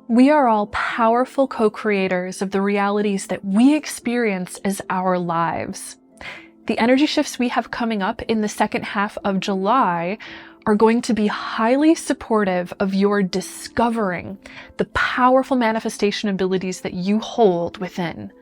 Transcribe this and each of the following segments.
We are all powerful co-creators of the realities that we experience as our lives. The energy shifts we have coming up in the second half of July are going to be highly supportive of your discovering the powerful manifestation abilities that you hold within.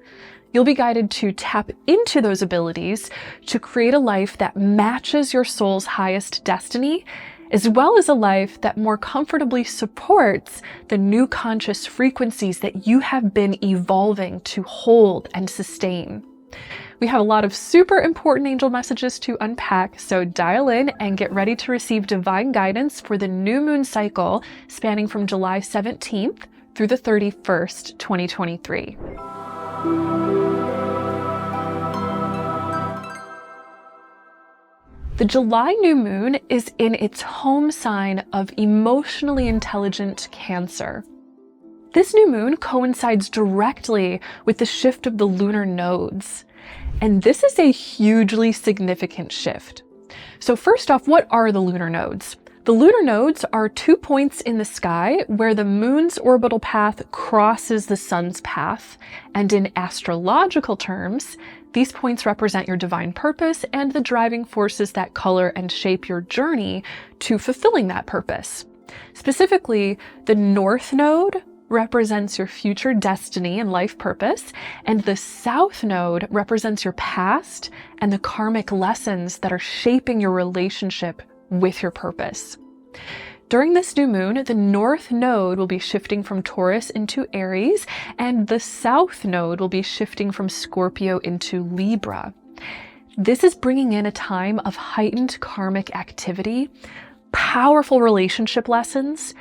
You'll be guided to tap into those abilities to create a life that matches your soul's highest destiny, as well as a life that more comfortably supports the new conscious frequencies that you have been evolving to hold and sustain. We have a lot of super important angel messages to unpack, so dial in and get ready to receive divine guidance for the new moon cycle spanning from July 17th through the 31st, 2023. The July new moon is in its home sign of emotionally intelligent Cancer. This new moon coincides directly with the shift of the lunar nodes, and this is a hugely significant shift. So first off, what are the lunar nodes? The lunar nodes are 2 points in the sky where the moon's orbital path crosses the sun's path, and in astrological terms, these points represent your divine purpose and the driving forces that color and shape your journey to fulfilling that purpose. Specifically, the North Node represents your future destiny and life purpose, and the South Node represents your past and the karmic lessons that are shaping your relationship with your purpose. During this new moon, the North Node will be shifting from Taurus into Aries, and the South Node will be shifting from Scorpio into Libra. This is bringing in a time of heightened karmic activity, powerful relationship lessons,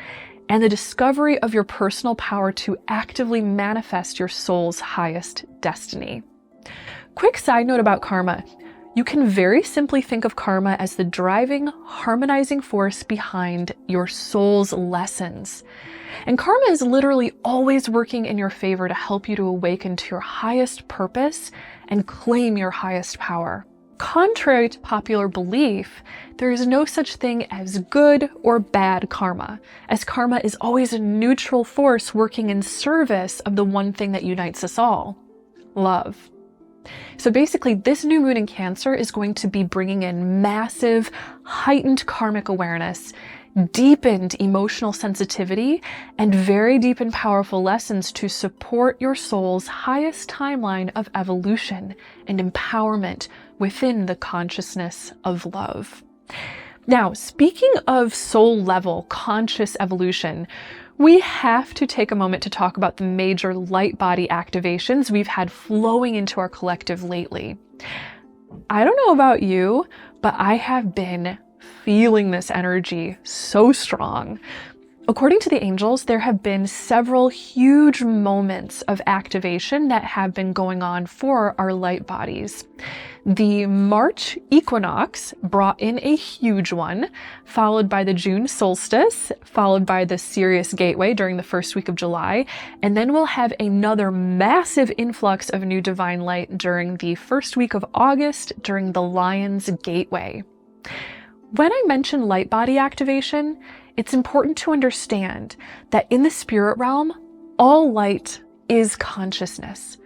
and the discovery of your personal power to actively manifest your soul's highest destiny. Quick side note about karma. You can very simply think of karma as the driving, harmonizing force behind your soul's lessons. And karma is literally always working in your favor to help you to awaken to your highest purpose and claim your highest power. Contrary to popular belief, there is no such thing as good or bad karma, as karma is always a neutral force working in service of the one thing that unites us all: love. So basically, this new moon in Cancer is going to be bringing in massive, heightened karmic awareness, deepened emotional sensitivity, and very deep and powerful lessons to support your soul's highest timeline of evolution and empowerment within the consciousness of love. Now, speaking of soul level conscious evolution, we have to take a moment to talk about the major light body activations we've had flowing into our collective lately. I don't know about you, but I have been feeling this energy so strong. According to the angels, there have been several huge moments of activation that have been going on for our light bodies. The March equinox brought in a huge one, followed by the June solstice, followed by the Sirius gateway during the first week of July, and then we'll have another massive influx of new divine light during the first week of August during the Lion's gateway. When I mention light body activation, it's important to understand that in the spirit realm, all light is consciousness.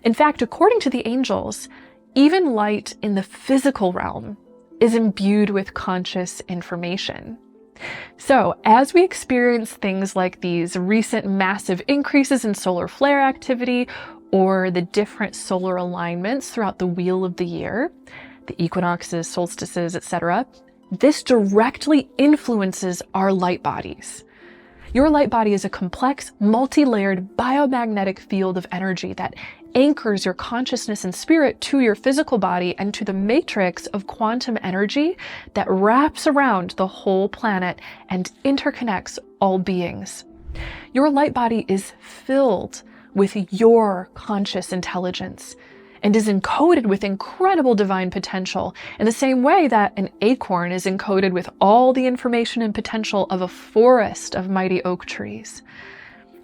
In fact, according to the angels, even light in the physical realm is imbued with conscious information. So, as we experience things like these recent massive increases in solar flare activity or the different solar alignments throughout the wheel of the year, the equinoxes, solstices, etc., this directly influences our light bodies. Your light body is a complex, multi-layered biomagnetic field of energy that anchors your consciousness and spirit to your physical body and to the matrix of quantum energy that wraps around the whole planet and interconnects all beings. Your light body is filled with your conscious intelligence and is encoded with incredible divine potential in the same way that an acorn is encoded with all the information and potential of a forest of mighty oak trees.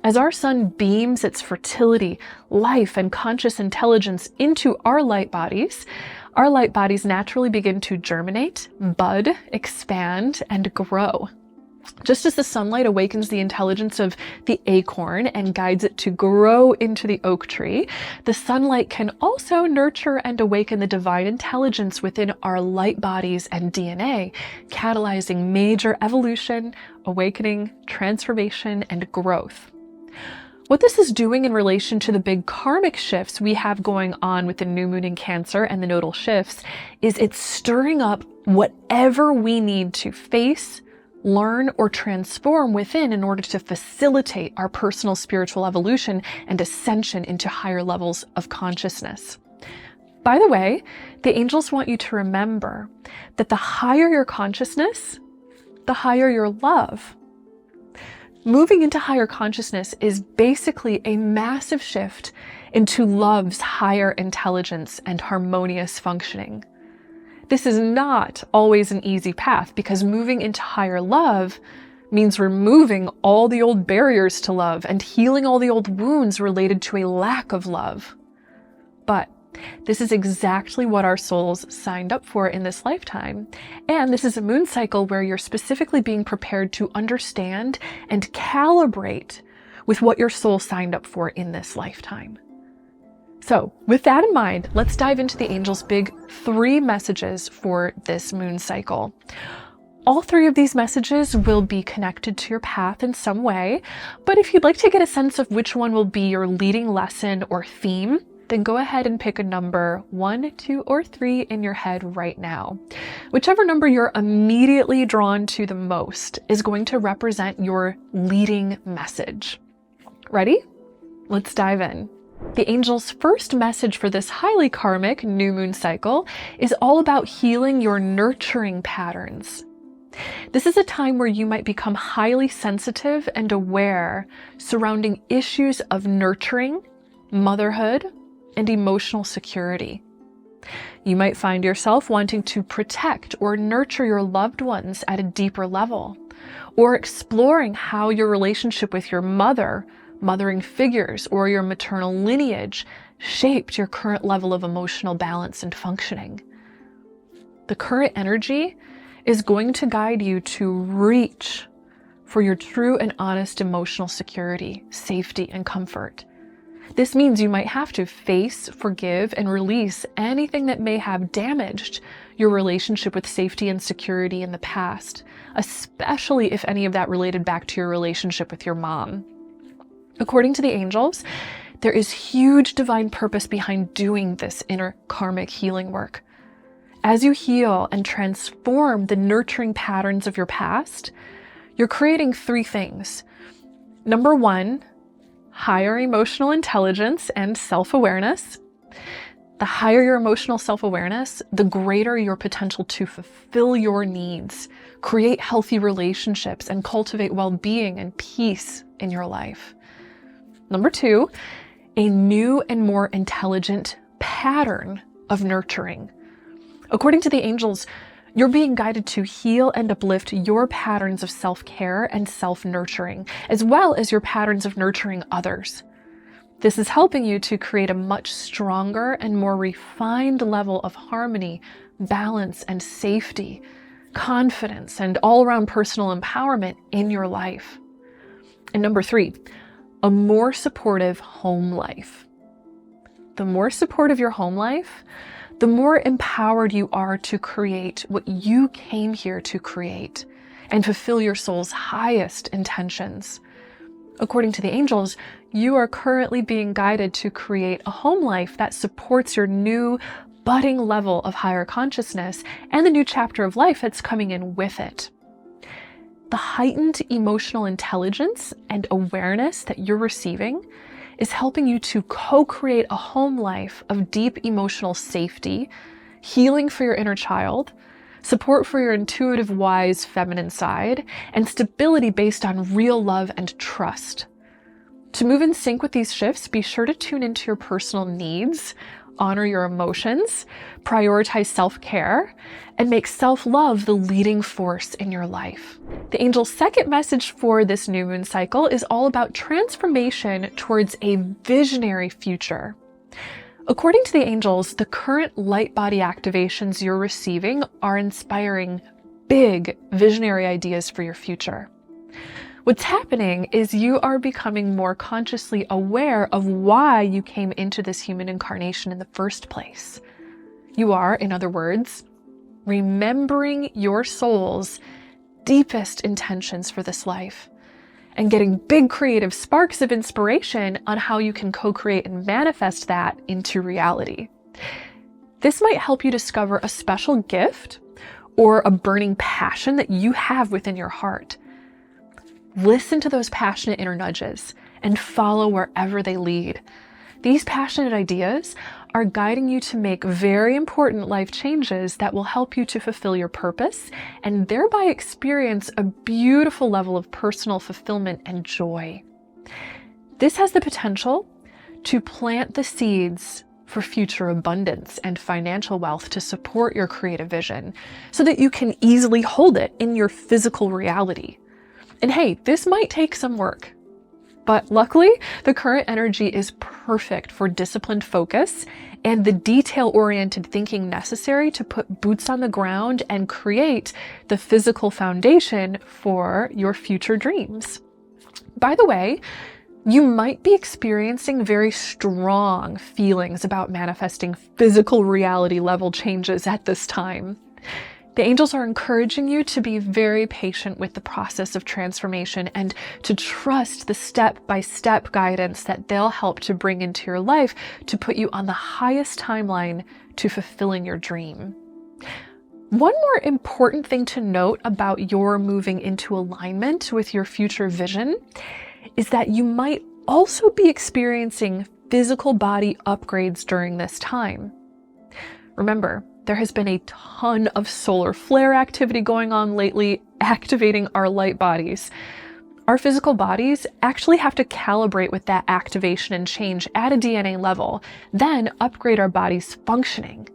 As our sun beams its fertility, life, and conscious intelligence into our light bodies naturally begin to germinate, bud, expand, and grow. Just as the sunlight awakens the intelligence of the acorn and guides it to grow into the oak tree, the sunlight can also nurture and awaken the divine intelligence within our light bodies and DNA, catalyzing major evolution, awakening, transformation, and growth. What this is doing in relation to the big karmic shifts we have going on with the new moon in Cancer and the nodal shifts is it's stirring up whatever we need to face, learn, or transform within in order to facilitate our personal spiritual evolution and ascension into higher levels of consciousness. By the way, the angels want you to remember that the higher your consciousness, the higher your love. Moving into higher consciousness is basically a massive shift into love's higher intelligence and harmonious functioning. This is not always an easy path because moving into higher love means removing all the old barriers to love and healing all the old wounds related to a lack of love. But this is exactly what our souls signed up for in this lifetime. And this is a moon cycle where you're specifically being prepared to understand and calibrate with what your soul signed up for in this lifetime. So with that in mind, let's dive into the angels' big 3 messages for this moon cycle. All 3 of these messages will be connected to your path in some way, but if you'd like to get a sense of which one will be your leading lesson or theme, then go ahead and pick a number 1, 2, or 3 in your head right now. Whichever number you're immediately drawn to the most is going to represent your leading message. Ready? Let's dive in. The angel's first message for this highly karmic new moon cycle is all about healing your nurturing patterns. This is a time where you might become highly sensitive and aware surrounding issues of nurturing, motherhood, and emotional security. You might find yourself wanting to protect or nurture your loved ones at a deeper level, or exploring how your relationship with your mothering figures, or your maternal lineage shaped your current level of emotional balance and functioning. The current energy is going to guide you to reach for your true and honest emotional security, safety, and comfort. This means you might have to face, forgive, and release anything that may have damaged your relationship with safety and security in the past, especially if any of that related back to your relationship with your mom. According to the angels, there is huge divine purpose behind doing this inner karmic healing work. As you heal and transform the nurturing patterns of your past, you're creating 3 things. Number 1, higher emotional intelligence and self-awareness. The higher your emotional self-awareness, the greater your potential to fulfill your needs, create healthy relationships, and cultivate well-being and peace in your life. Number 2, a new and more intelligent pattern of nurturing. According to the angels, you're being guided to heal and uplift your patterns of self-care and self-nurturing, as well as your patterns of nurturing others. This is helping you to create a much stronger and more refined level of harmony, balance, and safety, confidence, and all-around personal empowerment in your life. And number 3, a more supportive home life. The more supportive your home life, the more empowered you are to create what you came here to create and fulfill your soul's highest intentions. According to the angels, you are currently being guided to create a home life that supports your new budding level of higher consciousness and the new chapter of life that's coming in with it. The heightened emotional intelligence and awareness that you're receiving is helping you to co-create a home life of deep emotional safety, healing for your inner child, support for your intuitive, wise, feminine side, and stability based on real love and trust. To move in sync with these shifts, be sure to tune into your personal needs, honor your emotions, prioritize self-care, and make self-love the leading force in your life. The angel's second message for this new moon cycle is all about transformation towards a visionary future. According to the angels, the current light body activations you're receiving are inspiring big visionary ideas for your future. What's happening is you are becoming more consciously aware of why you came into this human incarnation in the first place. You are, in other words, remembering your soul's deepest intentions for this life and getting big creative sparks of inspiration on how you can co-create and manifest that into reality. This might help you discover a special gift or a burning passion that you have within your heart. Listen to those passionate inner nudges and follow wherever they lead. These passionate ideas are guiding you to make very important life changes that will help you to fulfill your purpose and thereby experience a beautiful level of personal fulfillment and joy. This has the potential to plant the seeds for future abundance and financial wealth to support your creative vision so that you can easily hold it in your physical reality. And hey, this might take some work, but luckily the current energy is perfect for disciplined focus and the detail-oriented thinking necessary to put boots on the ground and create the physical foundation for your future dreams. By the way, you might be experiencing very strong feelings about manifesting physical reality level changes at this time. The angels are encouraging you to be very patient with the process of transformation and to trust the step-by-step guidance that they'll help to bring into your life to put you on the highest timeline to fulfilling your dream. One more important thing to note about your moving into alignment with your future vision is that you might also be experiencing physical body upgrades during this time. Remember, there has been a ton of solar flare activity going on lately, activating our light bodies. Our physical bodies actually have to calibrate with that activation and change at a DNA level, then upgrade our body's functioning.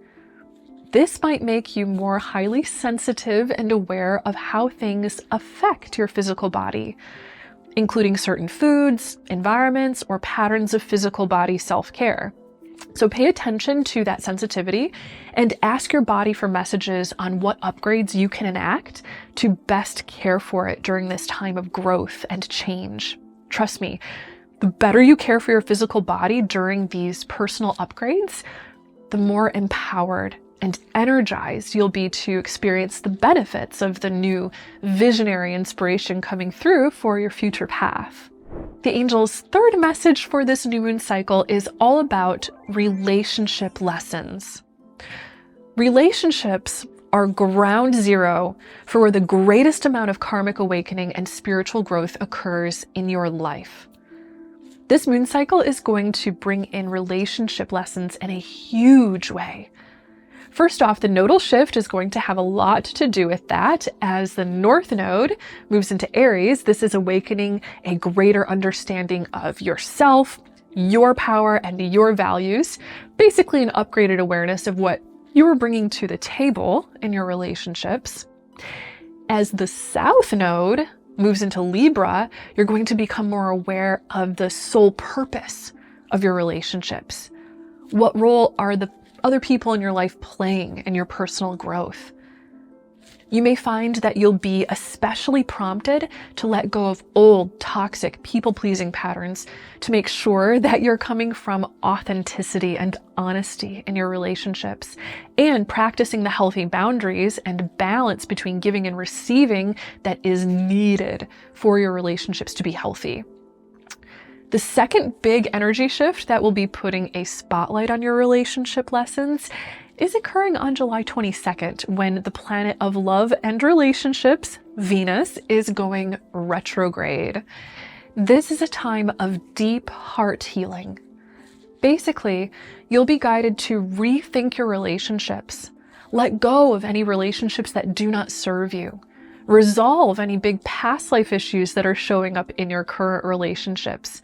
This might make you more highly sensitive and aware of how things affect your physical body, including certain foods, environments, or patterns of physical body self-care. So pay attention to that sensitivity and ask your body for messages on what upgrades you can enact to best care for it during this time of growth and change. Trust me, the better you care for your physical body during these personal upgrades, the more empowered and energized you'll be to experience the benefits of the new visionary inspiration coming through for your future path. The angels' third message for this new moon cycle is all about relationship lessons. Relationships are ground zero for where the greatest amount of karmic awakening and spiritual growth occurs in your life. This moon cycle is going to bring in relationship lessons in a huge way. First off, the nodal shift is going to have a lot to do with that. As the North Node moves into Aries, this is awakening a greater understanding of yourself, your power, and your values. Basically an upgraded awareness of what you are bringing to the table in your relationships. As the South Node moves into Libra, you're going to become more aware of the sole purpose of your relationships. What role are the other people in your life playing in your personal growth? You may find that you'll be especially prompted to let go of old, toxic, people-pleasing patterns to make sure that you're coming from authenticity and honesty in your relationships and practicing the healthy boundaries and balance between giving and receiving that is needed for your relationships to be healthy. The second big energy shift that will be putting a spotlight on your relationship lessons is occurring on July 22nd, when the planet of love and relationships, Venus, is going retrograde. This is a time of deep heart healing. Basically, you'll be guided to rethink your relationships, let go of any relationships that do not serve you, resolve any big past life issues that are showing up in your current relationships,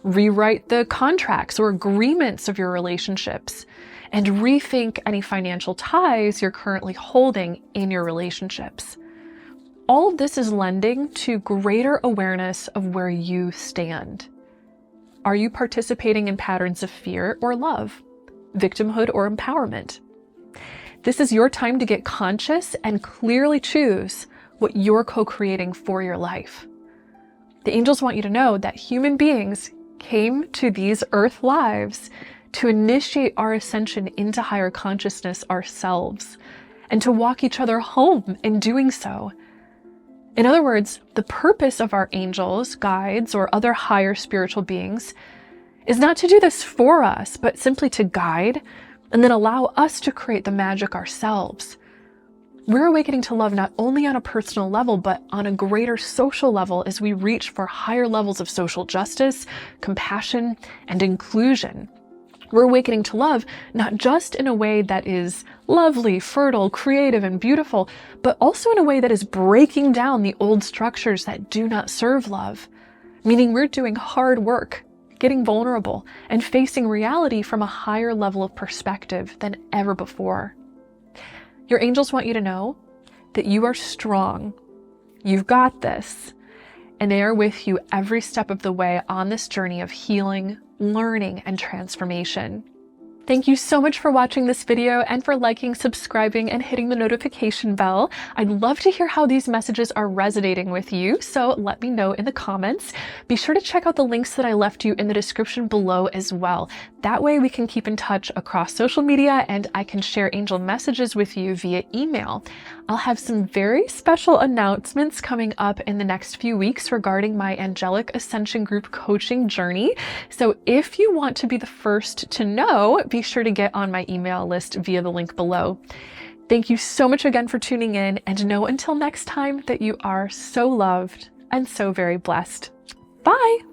rewrite the contracts or agreements of your relationships, and rethink any financial ties you're currently holding in your relationships. All of this is lending to greater awareness of where you stand. Are you participating in patterns of fear or love, victimhood or empowerment? This is your time to get conscious and clearly choose what you're co-creating for your life. The angels want you to know that human beings came to these earth lives to initiate our ascension into higher consciousness ourselves, and to walk each other home in doing so. In other words, the purpose of our angels, guides, or other higher spiritual beings is not to do this for us, but simply to guide and then allow us to create the magic ourselves. We're awakening to love not only on a personal level, but on a greater social level as we reach for higher levels of social justice, compassion, and inclusion. We're awakening to love not just in a way that is lovely, fertile, creative, and beautiful, but also in a way that is breaking down the old structures that do not serve love. Meaning we're doing hard work, getting vulnerable, and facing reality from a higher level of perspective than ever before. Your angels want you to know that you are strong. You've got this. And they are with you every step of the way on this journey of healing, learning, and transformation. Thank you so much for watching this video and for liking, subscribing, and hitting the notification bell. I'd love to hear how these messages are resonating with you, so let me know in the comments. Be sure to check out the links that I left you in the description below as well. That way we can keep in touch across social media and I can share angel messages with you via email. I'll have some very special announcements coming up in the next few weeks regarding my Angelic Ascension Group coaching journey. So if you want to be the first to know, be sure to get on my email list via the link below. Thank you so much again for tuning in, and know until next time that you are so loved and so very blessed. Bye!